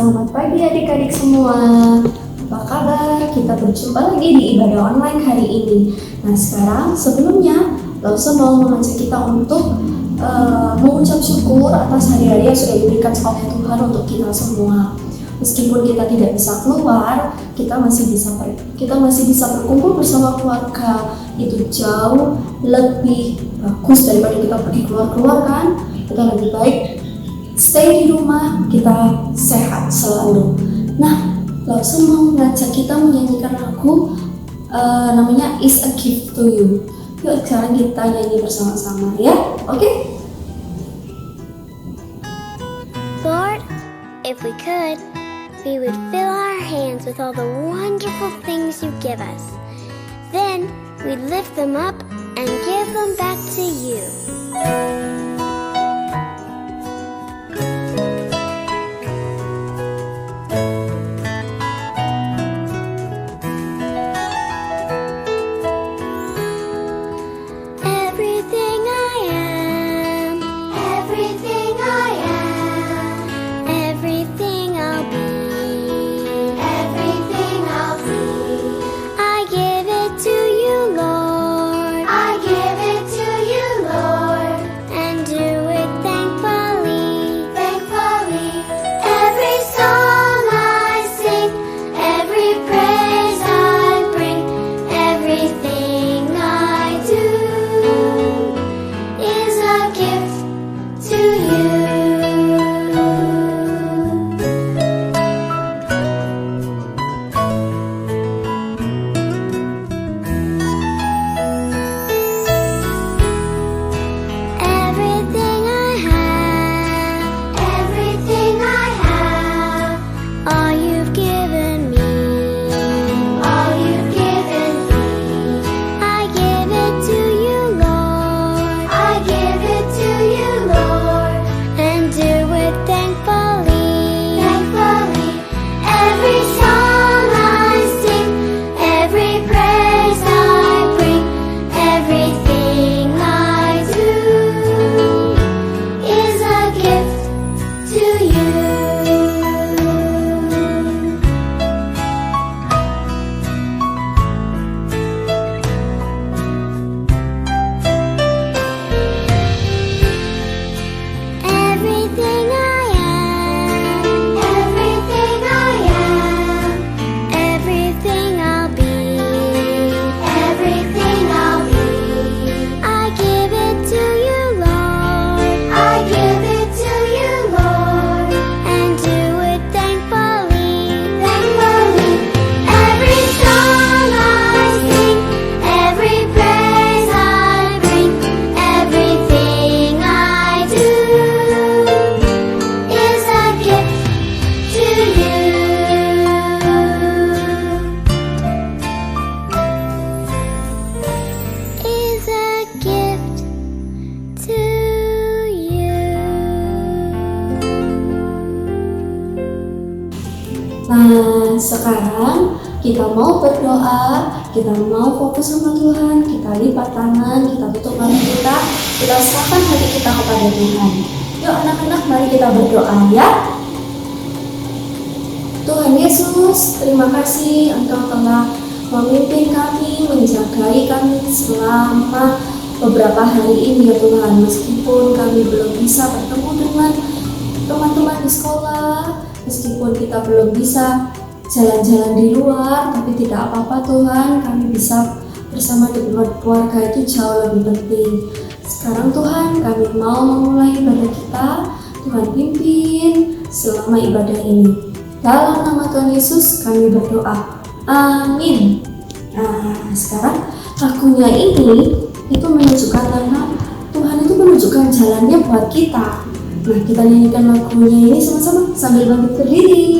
Selamat pagi adik-adik semua. Apa kabar? Kita berjumpa lagi di ibadah online hari ini. Nah sekarang sebelumnya Lawson mau mengajak kita untuk mengucap syukur atas hari-hari yang sudah diberikan oleh Tuhan untuk kita semua. Meskipun kita tidak bisa keluar, kita masih bisa berkumpul bersama keluarga. Itu jauh lebih bagus daripada kita pergi keluar-keluar kan. Kita lebih baik stay di rumah, kita sehat selalu. Nah, Lawson mau ngajak kita menyanyikan lagu namanya Is a Gift to You. Yuk sekarang kita nyanyi bersama-sama ya, oke? Lord, if we could, we would fill our hands with all the wonderful things you give us. Then we'd lift them up and give them back to you. Nah, sekarang kita mau berdoa, kita mau fokus sama Tuhan, kita lipat tangan, kita tutup mata kita serahkan hati kita kepada Tuhan. Yuk anak-anak, mari kita berdoa ya. Tuhan Yesus, terima kasih Engkau telah memimpin kami, menjagai kami selama beberapa hari ini ya Tuhan. Meskipun kami belum bisa bertemu dengan teman-teman di sekolah, meskipun kita belum bisa jalan-jalan di luar, tapi tidak apa-apa Tuhan, kami bisa bersama dengan keluarga itu jauh lebih penting. Sekarang Tuhan, kami mau memulai ibadah kita, Tuhan pimpin selama ibadah ini. Dalam nama Tuhan Yesus kami berdoa, amin. Nah sekarang lagunya ini itu menunjukkan tentang Tuhan itu menunjukkan jalannya buat kita. Nah kita nyanyikan lagunya ini sama-sama sambil bangkit berdiri.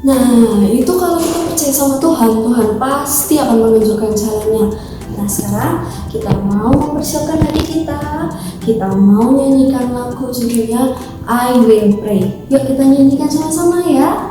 Nah, itu kalau kita percaya sama Tuhan, Tuhan pasti akan menunjukkan jalannya. Nah, sekarang kita mau mempersiapkan hati kita mau nyanyikan lagu judulnya I Will Pray. Yuk kita nyanyikan sama-sama ya.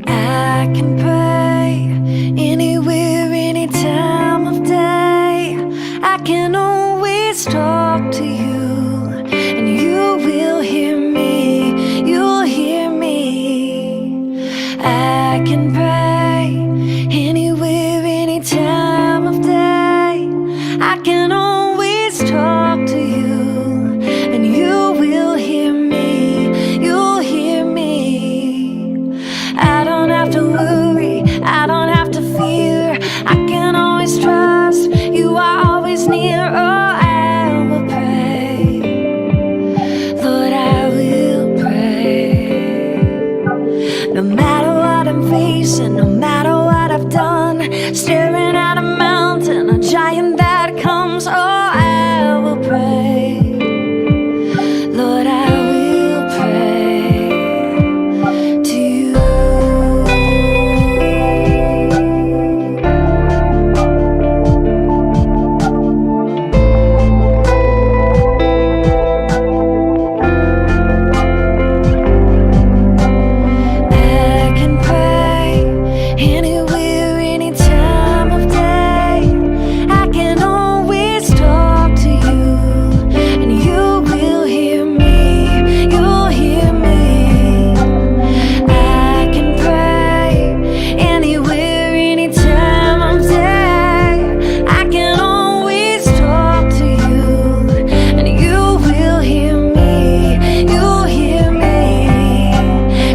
I can pray anywhere, any time of day. I can always talk to you, and you will hear me. You'll hear me. I can pray anywhere, any time of day. I can always talk to you, and you will hear me. You'll hear me. I don't have to worry, I don't have to fear. I can always trust you are always near. Oh, I will pray, Lord, I will pray. No matter what I'm facing, no matter what I've done, staring at a mountain, a giant that comes. Oh, I will pray, Lord, I will pray to you. I can pray anywhere, any time of day. I can always talk to you, and you will hear me. You'll hear me. I can pray anywhere, any time of day. I can always talk to you, and you will hear me. You'll hear me.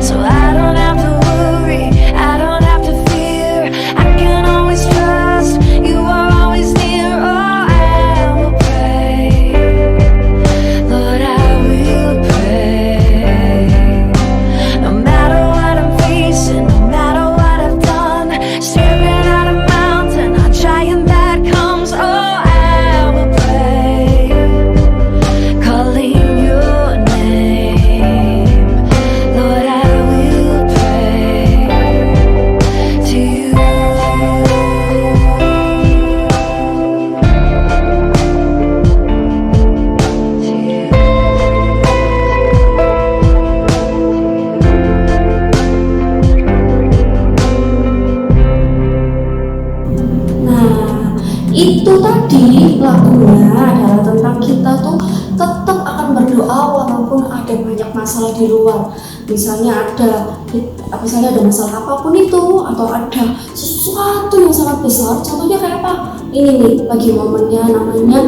So I don't have to worry, I don't have to fear. I can always trust you are always near. Oh, I will pray, Lord, I will pray. No matter what I'm facing, no matter what I've done, staring at a mountain, a giant that comes. Oh, I will pray, calling your name. Lord, I will pray to you. Nah, itu tadi lagunya adalah tentang kita tuh tetap akan berdoa walaupun ada banyak masalah di luar. Misalnya ada masalah apapun itu, atau ada sesuatu yang sangat besar. Contohnya kayak apa? Ini nih, lagi momennya namanya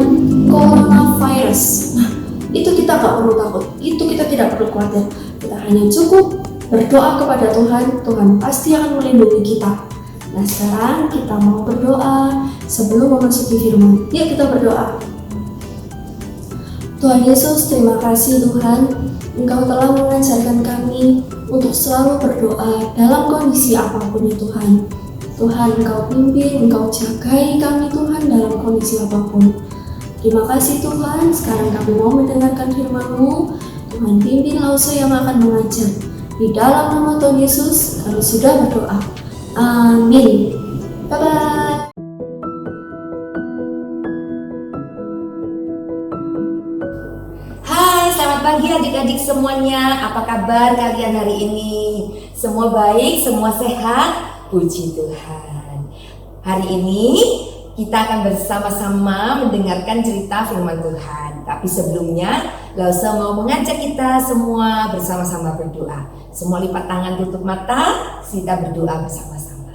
coronavirus. Nah, itu kita gak perlu takut, itu kita tidak perlu khawatir. Kita hanya cukup berdoa kepada Tuhan, Tuhan pasti akan melindungi kita. Nah, sekarang kita mau berdoa sebelum memasuki firman. Yuk kita berdoa. Tuhan Yesus, terima kasih Tuhan, Engkau telah mengajarkan kami untuk selalu berdoa dalam kondisi apapun ya Tuhan. Tuhan, Engkau pimpin, Engkau jagai kami Tuhan dalam kondisi apapun. Terima kasih Tuhan, sekarang kami mau mendengarkan firman-Mu. Tuhan pimpin Lause yang akan mengajar. Di dalam nama Tuhan Yesus, kami sudah berdoa. Amin. Bye-bye. Hai, selamat pagi adik-adik semuanya. Apa kabar kalian hari ini? Semua baik, semua sehat? Puji Tuhan. Hari ini kita akan bersama-sama mendengarkan cerita firman Tuhan. Tapi sebelumnya, Lause mau mengajak kita semua bersama-sama berdoa. Semua lipat tangan, tutup mata, kita berdoa bersama-sama.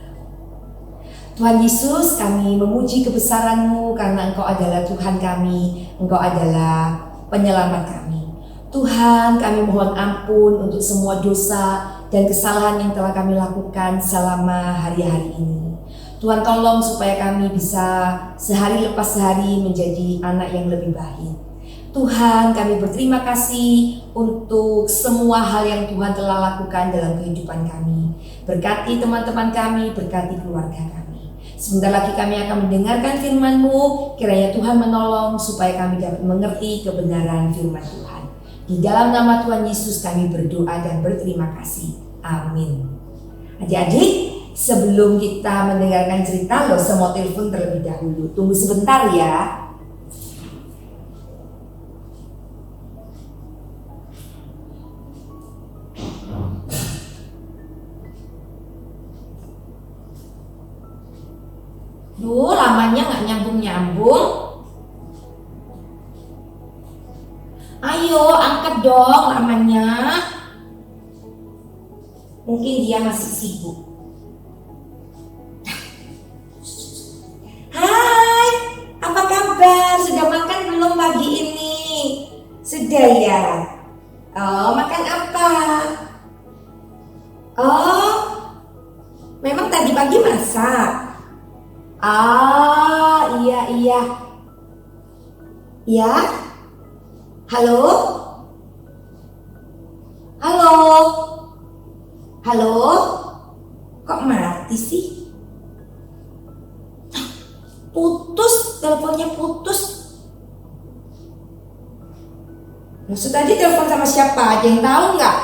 Tuhan Yesus, kami memuji kebesaran-Mu karena Engkau adalah Tuhan kami, Engkau adalah penyelamat kami. Tuhan, kami mohon ampun untuk semua dosa dan kesalahan yang telah kami lakukan selama hari-hari ini. Tuhan, tolong supaya kami bisa sehari lepas sehari menjadi anak yang lebih baik. Tuhan, kami berterima kasih untuk semua hal yang Tuhan telah lakukan dalam kehidupan kami. Berkati teman-teman kami, berkati keluarga kami. Sebentar lagi kami akan mendengarkan firman-Mu, kiranya Tuhan menolong supaya kami dapat mengerti kebenaran firman Tuhan. Di dalam nama Tuhan Yesus kami berdoa dan berterima kasih. Amin. Adik-adik, sebelum kita mendengarkan cerita, lo semua telepon terlebih dahulu. Tunggu sebentar ya. Duh, lamanya nggak nyambung-nyambung. Ayo, angkat dong lamanya. Mungkin dia masih sibuk. Hai, apa kabar? Sudah makan belum pagi ini? Sudah ya? Oh, makan apa? Oh, memang tadi pagi masak? Ah, iya. Ya? Halo? Halo? Kok mati sih? Putus, teleponnya putus. Maksud tadi telepon sama siapa? Ada yang tahu nggak?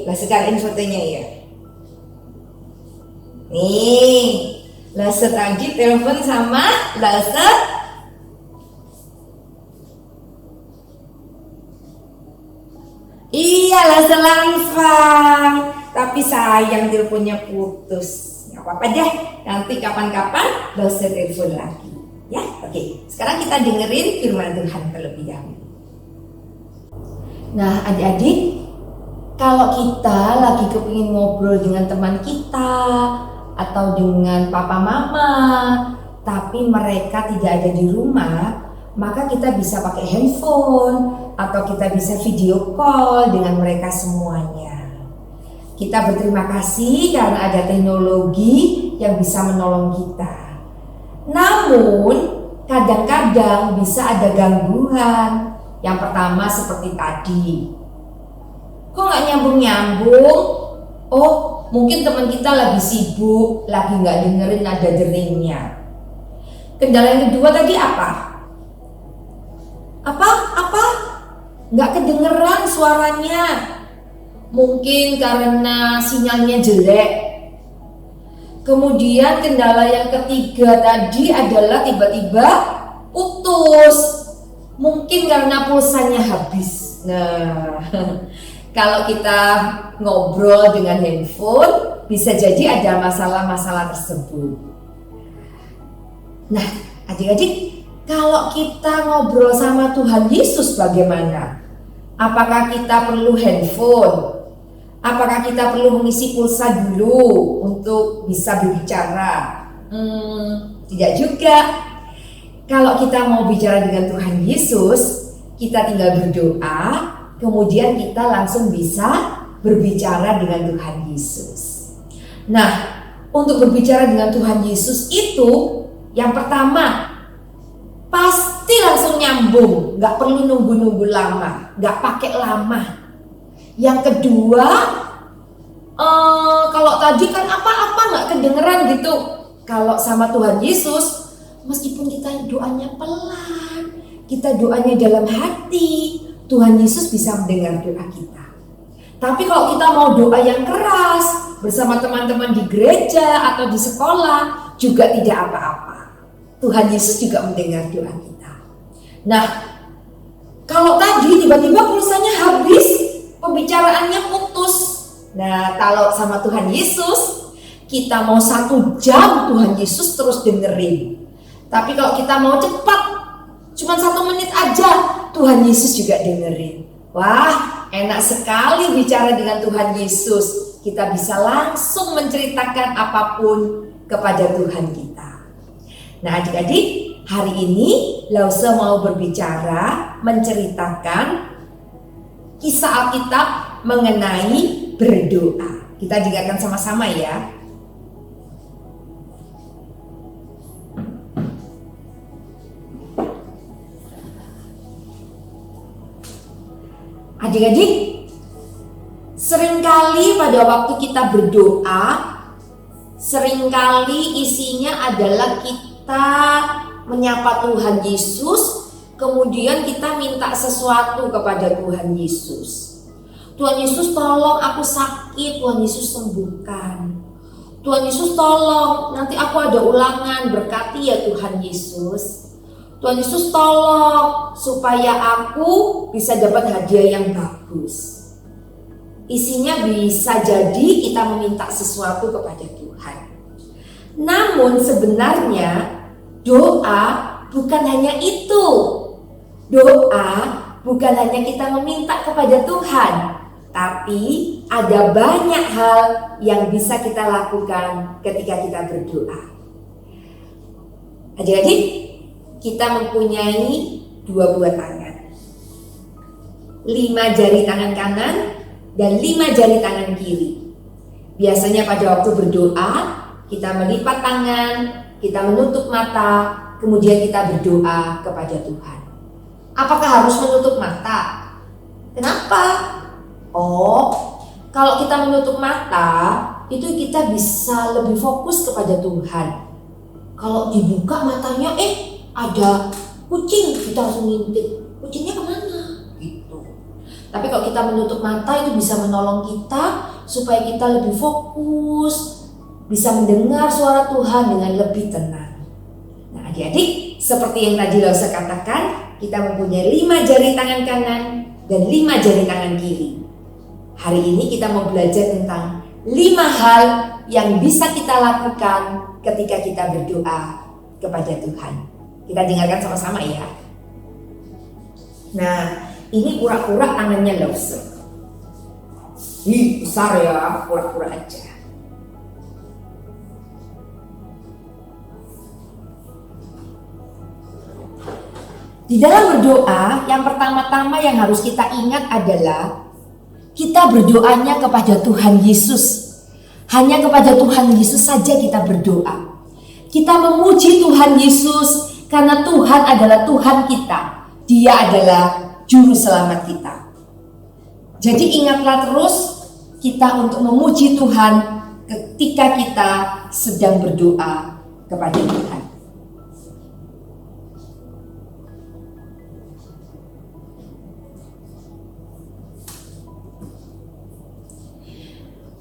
Lah sekarang fotonya ya. Nih, Lase tadi telepon sama Lase. Iya, Lase langsung. Tapi sayang teleponnya putus. Gak apa-apa deh, nanti kapan-kapan Lase telepon lagi. Ya, oke. Sekarang kita dengerin firman Tuhan terlebih dahulu. Nah, adik-adik, kalau kita lagi kepingin ngobrol dengan teman kita atau dengan papa mama, tapi mereka tidak ada di rumah, maka kita bisa pakai handphone atau kita bisa video call dengan mereka semuanya. Kita berterima kasih karena ada teknologi yang bisa menolong kita. Namun, kadang-kadang bisa ada gangguan. Yang pertama seperti tadi. Kok nggak nyambung-nyambung? Oh, mungkin teman kita lagi sibuk, lagi nggak dengerin nada deringnya. Kendala yang kedua tadi apa? Apa? Nggak kedengeran suaranya. Mungkin karena sinyalnya jelek. Kemudian kendala yang ketiga tadi adalah tiba-tiba putus. Mungkin karena pulsanya habis. Nah, kalau kita ngobrol dengan handphone, bisa jadi ada masalah-masalah tersebut. Nah, adik-adik, kalau kita ngobrol sama Tuhan Yesus bagaimana? Apakah kita perlu handphone? Apakah kita perlu mengisi pulsa dulu untuk bisa berbicara? Tidak juga. Kalau kita mau bicara dengan Tuhan Yesus, kita tinggal berdoa, kemudian kita langsung bisa berbicara dengan Tuhan Yesus. Nah, untuk berbicara dengan Tuhan Yesus itu, yang pertama, pasti langsung nyambung, gak perlu nunggu-nunggu lama, gak pakai lama. Yang kedua, kalau tadi kan apa-apa gak kedengeran gitu. Kalau sama Tuhan Yesus, meskipun kita doanya pelan, kita doanya dalam hati, Tuhan Yesus bisa mendengar doa kita. Tapi kalau kita mau doa yang keras bersama teman-teman di gereja atau di sekolah, juga tidak apa-apa. Tuhan Yesus juga mendengar doa kita. Nah, kalau tadi tiba-tiba pulsanya habis, pembicaraannya putus. Nah, kalau sama Tuhan Yesus, kita mau 1 jam Tuhan Yesus terus dengerin. Tapi kalau kita mau cepat, cuma 1 menit aja, Tuhan Yesus juga dengerin. Wah, enak sekali bicara dengan Tuhan Yesus. Kita bisa langsung menceritakan apapun kepada Tuhan kita. Nah, adik-adik, hari ini Lause mau berbicara, menceritakan kisah Alkitab mengenai berdoa. Kita dengarkan sama-sama ya. Adik-adik, seringkali pada waktu kita berdoa, seringkali isinya adalah kita menyapa Tuhan Yesus, kemudian kita minta sesuatu kepada Tuhan Yesus. Tuhan Yesus tolong aku sakit, Tuhan Yesus sembuhkan. Tuhan Yesus tolong, nanti aku ada ulangan, berkati ya Tuhan Yesus. Tuhan Yesus tolong supaya aku bisa dapat hadiah yang bagus. Isinya bisa jadi kita meminta sesuatu kepada Tuhan. Namun sebenarnya doa bukan hanya itu. Doa bukan hanya kita meminta kepada Tuhan, tapi ada banyak hal yang bisa kita lakukan ketika kita berdoa. Adik-adik, kita mempunyai 2 buah tangan, 5 jari tangan kanan dan 5 jari tangan kiri. Biasanya pada waktu berdoa, kita melipat tangan, kita menutup mata, kemudian kita berdoa kepada Tuhan. Apakah harus menutup mata? Kenapa? Oh, kalau kita menutup mata, itu kita bisa lebih fokus kepada Tuhan. Kalau dibuka matanya, ada kucing, kita langsung ngintip. Kucingnya kemana? Gitu. Tapi kalau kita menutup mata, itu bisa menolong kita supaya kita lebih fokus, bisa mendengar suara Tuhan dengan lebih tenang. Nah, adik-adik, seperti yang tadi Lausa katakan, kita mempunyai 5 jari tangan kanan dan 5 jari tangan kiri. Hari ini kita mau belajar tentang 5 hal yang bisa kita lakukan ketika kita berdoa kepada Tuhan. Kita dengarkan sama-sama ya. Nah, ini urak-urak tangannya Lausa. Besar ya, urak-urak aja. Di dalam berdoa, yang pertama-tama yang harus kita ingat adalah kita berdoanya kepada Tuhan Yesus. Hanya kepada Tuhan Yesus saja kita berdoa. Kita memuji Tuhan Yesus karena Tuhan adalah Tuhan kita. Dia adalah juru selamat kita. Jadi ingatlah terus kita untuk memuji Tuhan ketika kita sedang berdoa kepada Tuhan.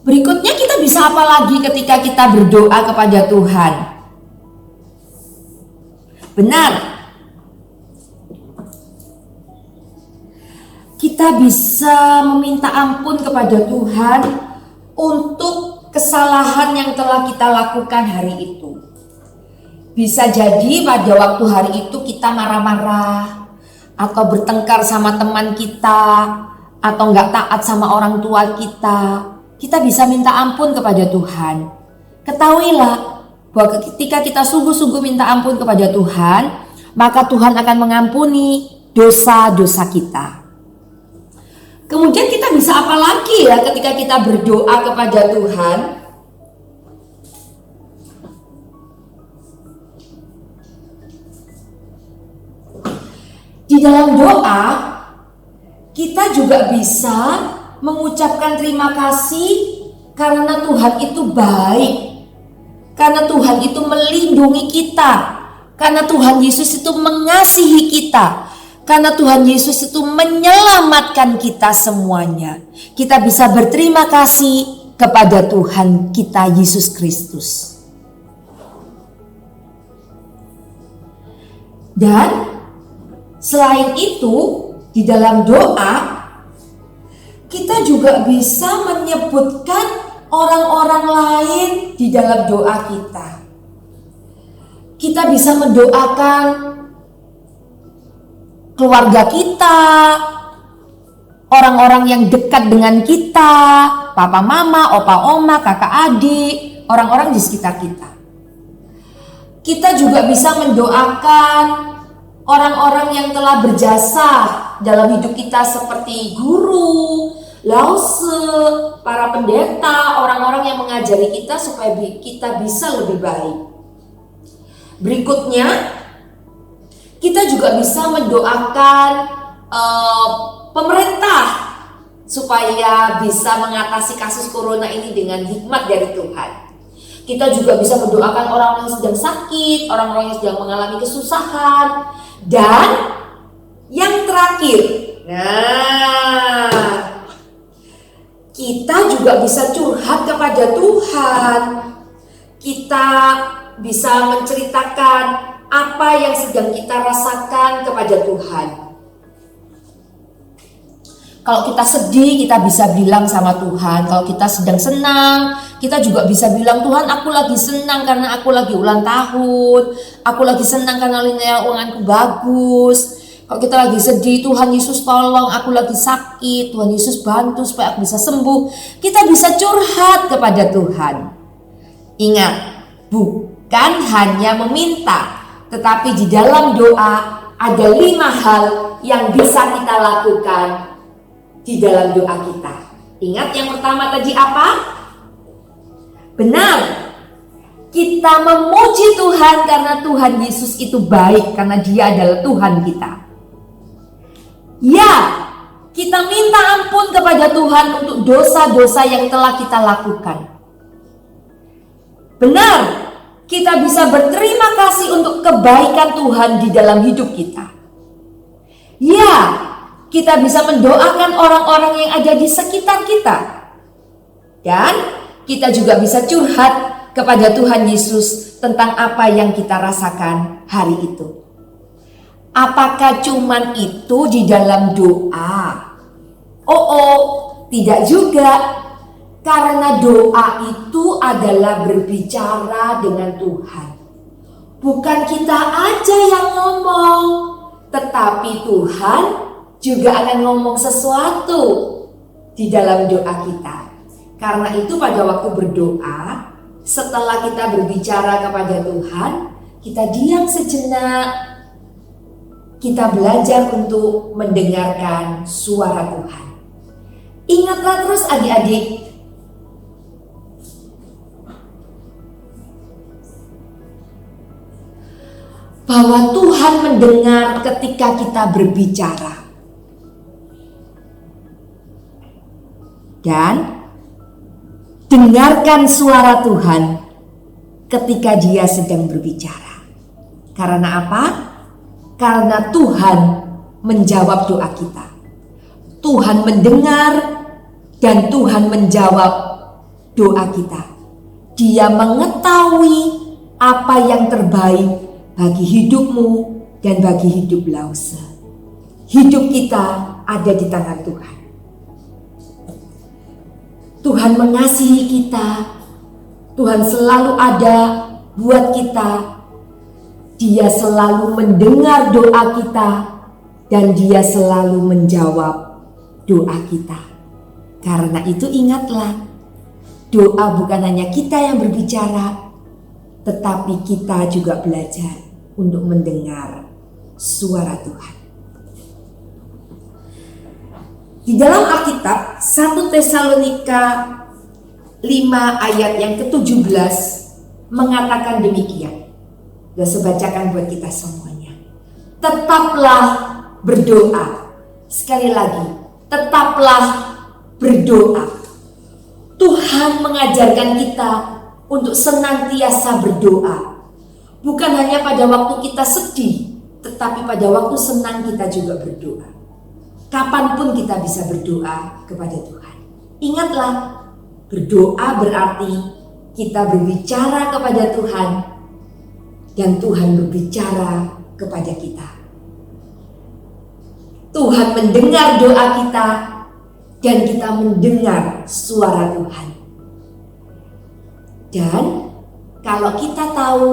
Berikutnya kita bisa apa lagi ketika kita berdoa kepada Tuhan? Benar. Kita bisa meminta ampun kepada Tuhan untuk kesalahan yang telah kita lakukan hari itu. Bisa jadi pada waktu hari itu kita marah-marah atau bertengkar sama teman kita atau nggak taat sama orang tua kita. Kita bisa minta ampun kepada Tuhan. Ketahuilah bahwa ketika kita sungguh-sungguh minta ampun kepada Tuhan, maka Tuhan akan mengampuni dosa-dosa kita. Kemudian kita bisa apa lagi ya ketika kita berdoa kepada Tuhan? Di dalam doa, kita juga bisa mengucapkan terima kasih karena Tuhan itu baik, karena Tuhan itu melindungi kita, karena Tuhan Yesus itu mengasihi kita, karena Tuhan Yesus itu menyelamatkan kita semuanya. Kita bisa berterima kasih kepada Tuhan kita Yesus Kristus. Dan selain itu, di dalam doa kita juga bisa menyebutkan orang-orang lain di dalam doa kita. Kita bisa mendoakan keluarga kita, orang-orang yang dekat dengan kita, papa mama, opa oma, kakak adik, orang-orang di sekitar kita. Kita juga bisa mendoakan orang-orang yang telah berjasa dalam hidup kita seperti guru, lause, para pendeta, orang-orang yang mengajari kita supaya kita bisa lebih baik. Berikutnya, kita juga bisa mendoakan pemerintah supaya bisa mengatasi kasus corona ini dengan hikmat dari Tuhan. Kita juga bisa mendoakan orang-orang yang sedang sakit, orang-orang yang sedang mengalami kesusahan. Dan yang terakhir, kita juga bisa curhat kepada Tuhan. Kita bisa menceritakan apa yang sedang kita rasakan kepada Tuhan. Kalau kita sedih, kita bisa bilang sama Tuhan. Kalau kita sedang senang, kita juga bisa bilang, Tuhan, aku lagi senang karena aku lagi ulang tahun. Aku lagi senang karena nilai keuanganku bagus. Kalau kita lagi sedih, Tuhan Yesus tolong, aku lagi sakit. Tuhan Yesus bantu supaya aku bisa sembuh. Kita bisa curhat kepada Tuhan. Ingat, bukan hanya meminta, tetapi di dalam doa ada 5 hal yang bisa kita lakukan di dalam doa kita. Ingat yang pertama tadi apa? Benar, kita memuji Tuhan karena Tuhan Yesus itu baik, karena Dia adalah Tuhan kita. Ya, kita minta ampun kepada Tuhan untuk dosa-dosa yang telah kita lakukan. Benar, kita bisa berterima kasih untuk kebaikan Tuhan di dalam hidup kita. Ya, kita bisa mendoakan orang-orang yang ada di sekitar kita. Dan kita juga bisa curhat kepada Tuhan Yesus tentang apa yang kita rasakan hari itu. Apakah cuman itu di dalam doa? Tidak juga. Karena doa itu adalah berbicara dengan Tuhan. Bukan kita aja yang ngomong, tetapi Tuhan juga akan ngomong sesuatu di dalam doa kita. Karena itu pada waktu berdoa, setelah kita berbicara kepada Tuhan, kita diam sejenak. Kita belajar untuk mendengarkan suara Tuhan. Ingatlah terus adik-adik, bahwa Tuhan mendengar ketika kita berbicara. Dan dengarkan suara Tuhan ketika Dia sedang berbicara. Karena apa? Karena Tuhan menjawab doa kita. Tuhan mendengar dan Tuhan menjawab doa kita. Dia mengetahui apa yang terbaik bagi hidupmu dan bagi hidup Lause. Hidup kita ada di tangan Tuhan. Tuhan mengasihi kita. Tuhan selalu ada buat kita. Dia selalu mendengar doa kita dan Dia selalu menjawab doa kita. Karena itu ingatlah, doa bukan hanya kita yang berbicara, tetapi kita juga belajar untuk mendengar suara Tuhan. Di dalam Alkitab 1 Tesalonika 5 ayat yang ke-17 mengatakan demikian. Saya bacakan buat kita semuanya. Tetaplah berdoa. Sekali lagi, tetaplah berdoa. Tuhan mengajarkan kita untuk senantiasa berdoa. Bukan hanya pada waktu kita sedih, tetapi pada waktu senang kita juga berdoa. Kapanpun kita bisa berdoa kepada Tuhan. Ingatlah, berdoa berarti kita berbicara kepada Tuhan dan Tuhan berbicara kepada kita. Tuhan mendengar doa kita dan kita mendengar suara Tuhan. Dan kalau kita tahu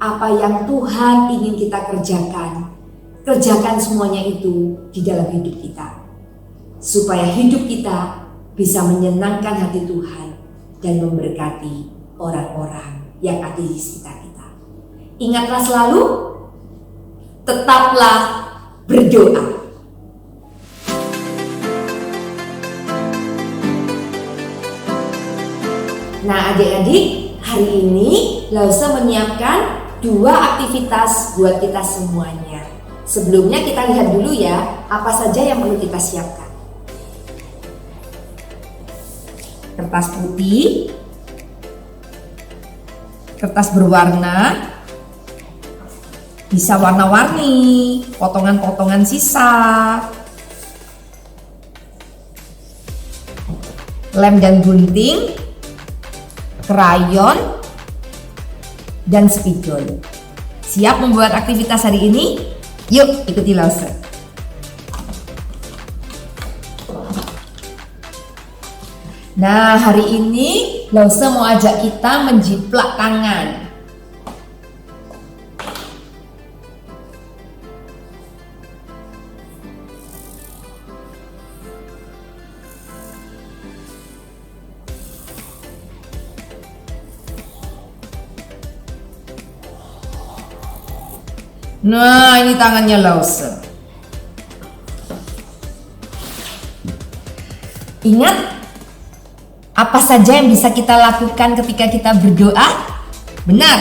apa yang Tuhan ingin kita kerjakan, kerjakan semuanya itu di dalam hidup kita. Supaya hidup kita bisa menyenangkan hati Tuhan dan memberkati orang-orang yang ada di sekitar kita. Ingatlah selalu, tetaplah berdoa. Nah adik-adik, hari ini Lause menyiapkan 2 aktivitas buat kita semuanya. Sebelumnya kita lihat dulu ya, apa saja yang perlu kita siapkan. kertas putih, kertas berwarna, bisa warna-warni, potongan-potongan sisa, lem dan gunting, krayon, dan spidol. Siap membuat aktivitas hari ini? Yuk ikuti Lause. Nah, hari ini Lause mau ajak kita menjiplak tangan. Nah, ini tangannya Lause. Ingat apa saja yang bisa kita lakukan ketika kita berdoa? Benar.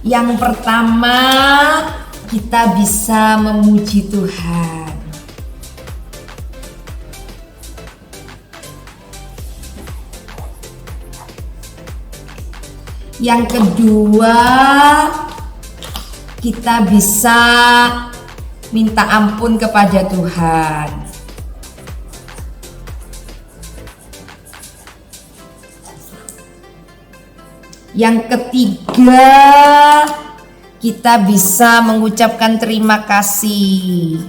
Yang pertama, kita bisa memuji Tuhan. Yang kedua, kita bisa minta ampun kepada Tuhan. Yang ketiga, kita bisa mengucapkan terima kasih.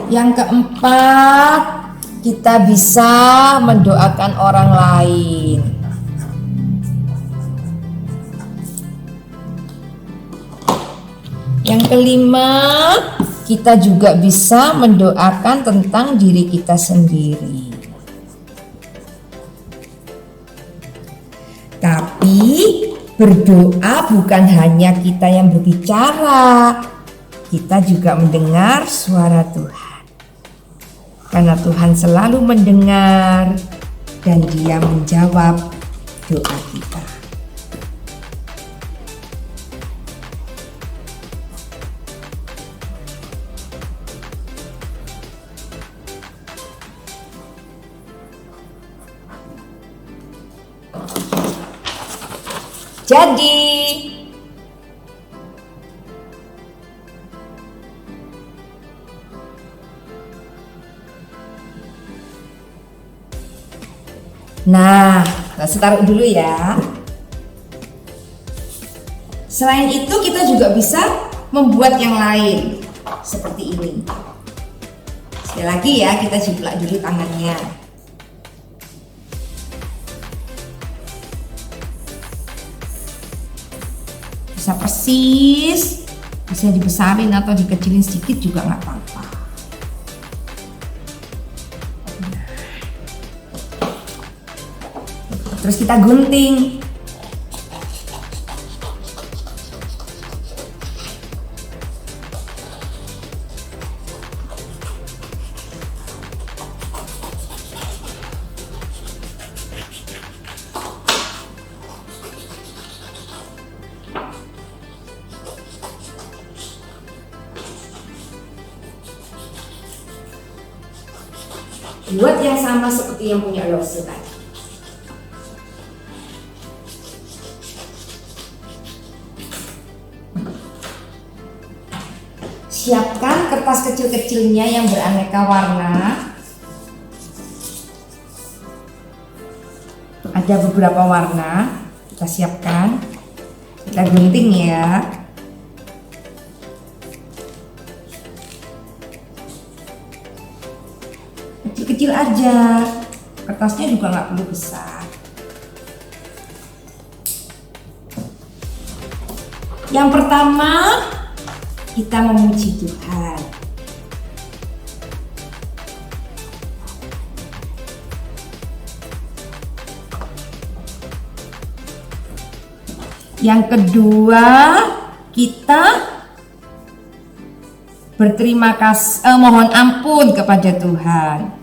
Yang keempat, kita bisa mendoakan orang lain. Yang kelima, kita juga bisa mendoakan tentang diri kita sendiri. Tapi berdoa bukan hanya kita yang berbicara, kita juga mendengar suara Tuhan. Karena Tuhan selalu mendengar dan Dia menjawab doa kita. Jadi, nah, Lause taruh dulu ya. Selain itu kita juga bisa membuat yang lain seperti ini. Sekali lagi ya, kita jiplak dulu tangannya. Bisa persis, bisa dibesarin atau dikecilin sedikit juga nggak apa-apa. Terus kita gunting. Buat yang sama seperti yang punya Lause tadi. Siapkan kertas kecil-kecilnya yang beraneka warna. Ada beberapa warna, kita siapkan. Kita gunting ya. Kecil-kecil aja, kertasnya juga nggak perlu besar. Yang pertama, kita memuji Tuhan. Yang kedua, kita berterima kasih, mohon ampun kepada Tuhan.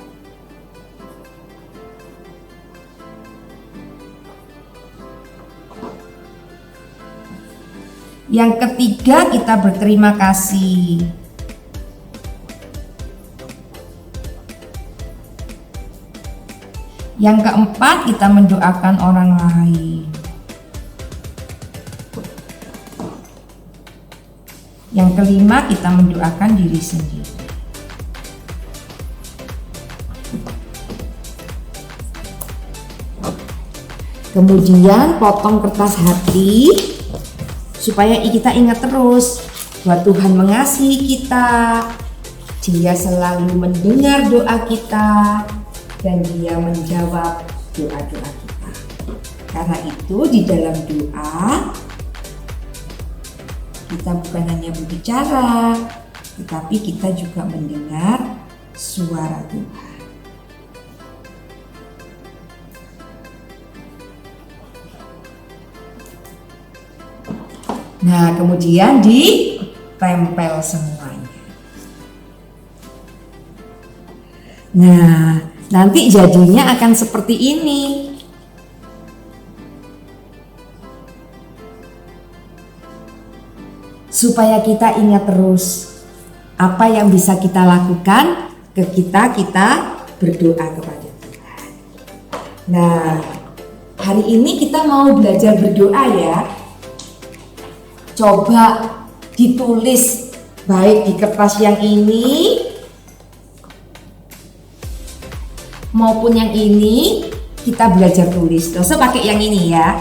Yang ketiga, kita berterima kasih. Yang keempat, kita mendoakan orang lain. Yang kelima, kita mendoakan diri sendiri. Kemudian potong kertas hati supaya kita ingat terus bahwa Tuhan mengasihi kita, Dia selalu mendengar doa kita, dan Dia menjawab doa-doa kita. Karena itu di dalam doa kita bukan hanya berbicara, tetapi kita juga mendengar suara Tuhan. Nah, kemudian ditempel semuanya. Nah, nanti jadinya akan seperti ini. Supaya kita ingat terus apa yang bisa kita lakukan kita berdoa kepada Tuhan. Nah, hari ini kita mau belajar berdoa ya. Coba ditulis baik di kertas yang ini maupun yang ini, kita belajar tulis. Gak usah pakai yang ini ya.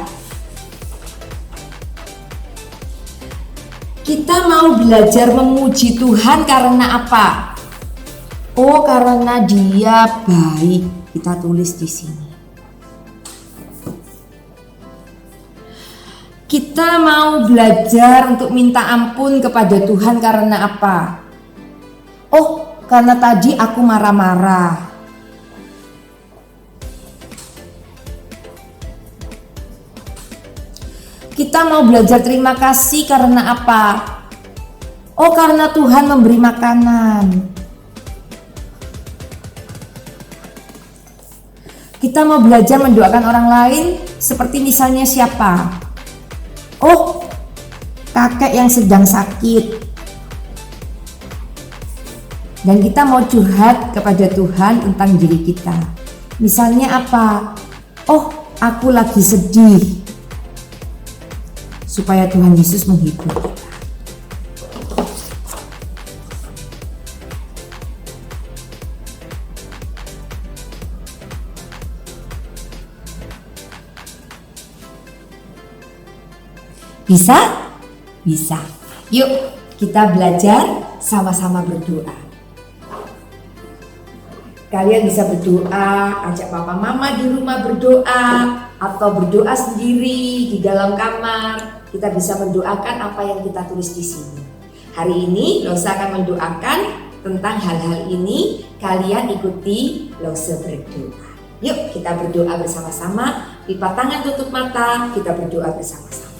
Kita mau belajar memuji Tuhan karena apa? Oh, karena Dia baik. Kita tulis di sini. Kita mau belajar untuk minta ampun kepada Tuhan karena apa? Oh, karena tadi aku marah-marah. Kita mau belajar terima kasih karena apa? Oh, karena Tuhan memberi makanan. Kita mau belajar mendoakan orang lain seperti misalnya siapa? Oh, kakek yang sedang sakit. Dan kita mau curhat kepada Tuhan tentang diri kita. Misalnya apa? Oh, aku lagi sedih. Supaya Tuhan Yesus menghibur kita. Bisa? Bisa. Yuk kita belajar sama-sama berdoa. Kalian bisa berdoa, ajak papa mama di rumah berdoa, atau berdoa sendiri di dalam kamar. Kita bisa mendoakan apa yang kita tulis di sini. Hari ini Lose akan mendoakan tentang hal-hal ini. Kalian ikuti Lose berdoa. Yuk kita berdoa bersama-sama. Lipat tangan, tutup mata, kita berdoa bersama-sama.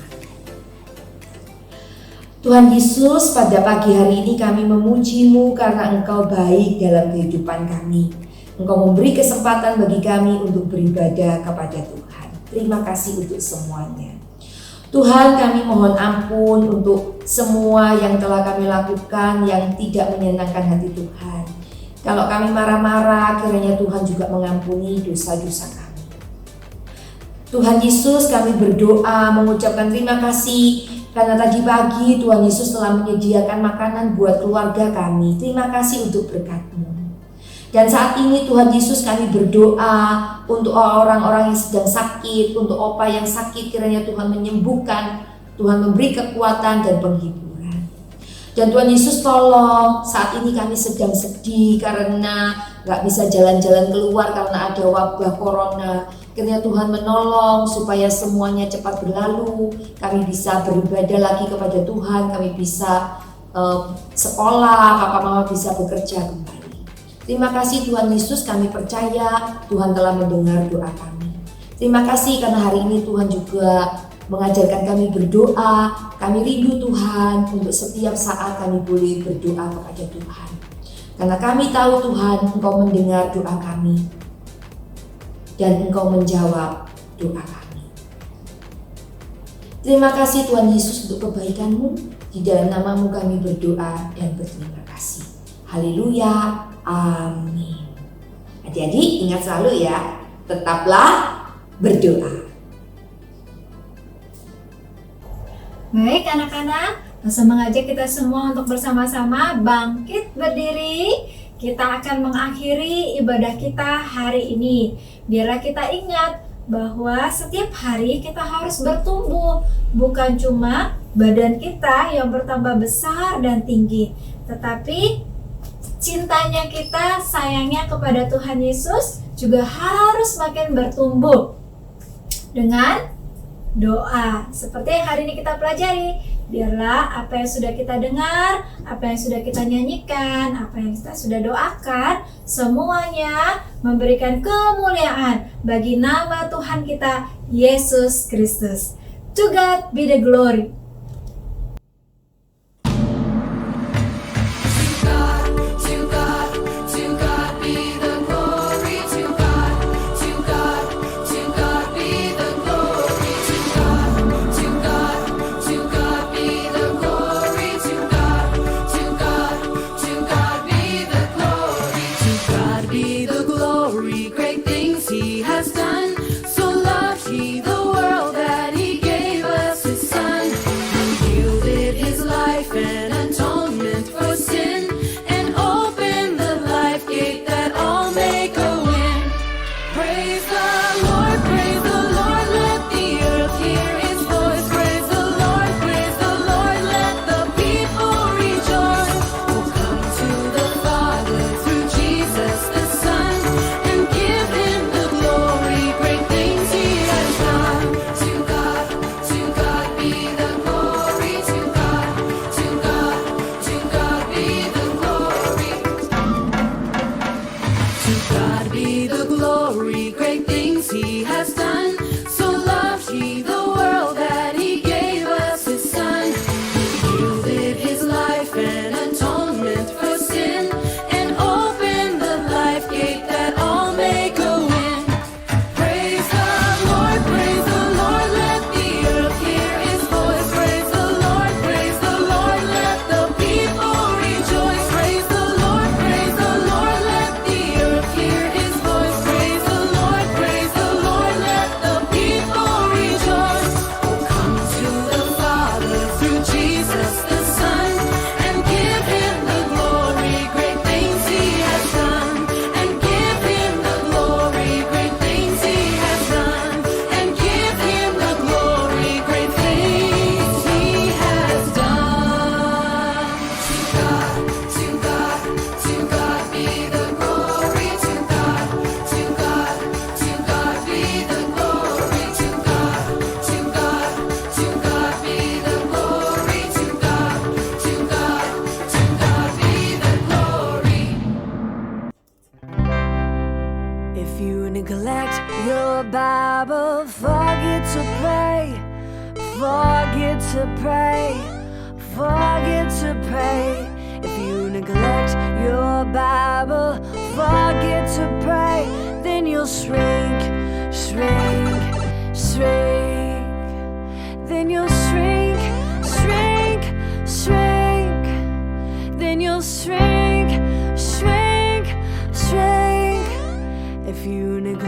Tuhan Yesus, pada pagi hari ini kami memuji-Mu karena Engkau baik dalam kehidupan kami. Engkau memberi kesempatan bagi kami untuk beribadah kepada Tuhan. Terima kasih untuk semuanya. Tuhan, kami mohon ampun untuk semua yang telah kami lakukan yang tidak menyenangkan hati Tuhan. Kalau kami marah-marah, kiranya Tuhan juga mengampuni dosa-dosa kami. Tuhan Yesus, kami berdoa mengucapkan terima kasih karena tadi pagi Tuhan Yesus telah menyediakan makanan buat keluarga kami. Terima kasih untuk berkat-Mu. Dan saat ini Tuhan Yesus, kami berdoa untuk orang-orang yang sedang sakit, untuk opa yang sakit, kiranya Tuhan menyembuhkan, Tuhan memberi kekuatan dan penghiburan. Dan Tuhan Yesus tolong, saat ini kami sedang sedih karena gak bisa jalan-jalan keluar karena ada wabah corona. Kiranya Tuhan menolong supaya semuanya cepat berlalu, kami bisa beribadah lagi kepada Tuhan, kami bisa sekolah, papa mama bisa bekerja kembali. Terima kasih Tuhan Yesus, kami percaya Tuhan telah mendengar doa kami. Terima kasih karena hari ini Tuhan juga mengajarkan kami berdoa. Kami rindu Tuhan untuk setiap saat kami boleh berdoa kepada Tuhan. Karena kami tahu Tuhan, Engkau mendengar doa kami. Dan Engkau menjawab doa kami. Terima kasih Tuhan Yesus untuk kebaikan-Mu. Di dalam nama-Mu kami berdoa dan berterima kasih. Haleluya. Amin. Adik-adik ingat selalu ya, tetaplah berdoa. Baik anak-anak, langsung mengajak kita semua untuk bersama-sama bangkit berdiri. Kita akan mengakhiri ibadah kita hari ini. Biarlah kita ingat bahwa setiap hari kita harus bertumbuh. Bukan cuma badan kita yang bertambah besar dan tinggi, tetapi cintanya kita, sayangnya kepada Tuhan Yesus juga harus makin bertumbuh dengan doa. Seperti yang hari ini kita pelajari, biarlah apa yang sudah kita dengar, apa yang sudah kita nyanyikan, apa yang kita sudah doakan, semuanya memberikan kemuliaan bagi nama Tuhan kita, Yesus Kristus. To God be the glory. neglect your Bible, forget to pray, forget to pray, forget to pray. If you neglect your Bible, forget to pray, then you'll shrink, shrink, shrink. Then you'll shrink, shrink, shrink. Then you'll shrink, shrink, shrink. If you neglect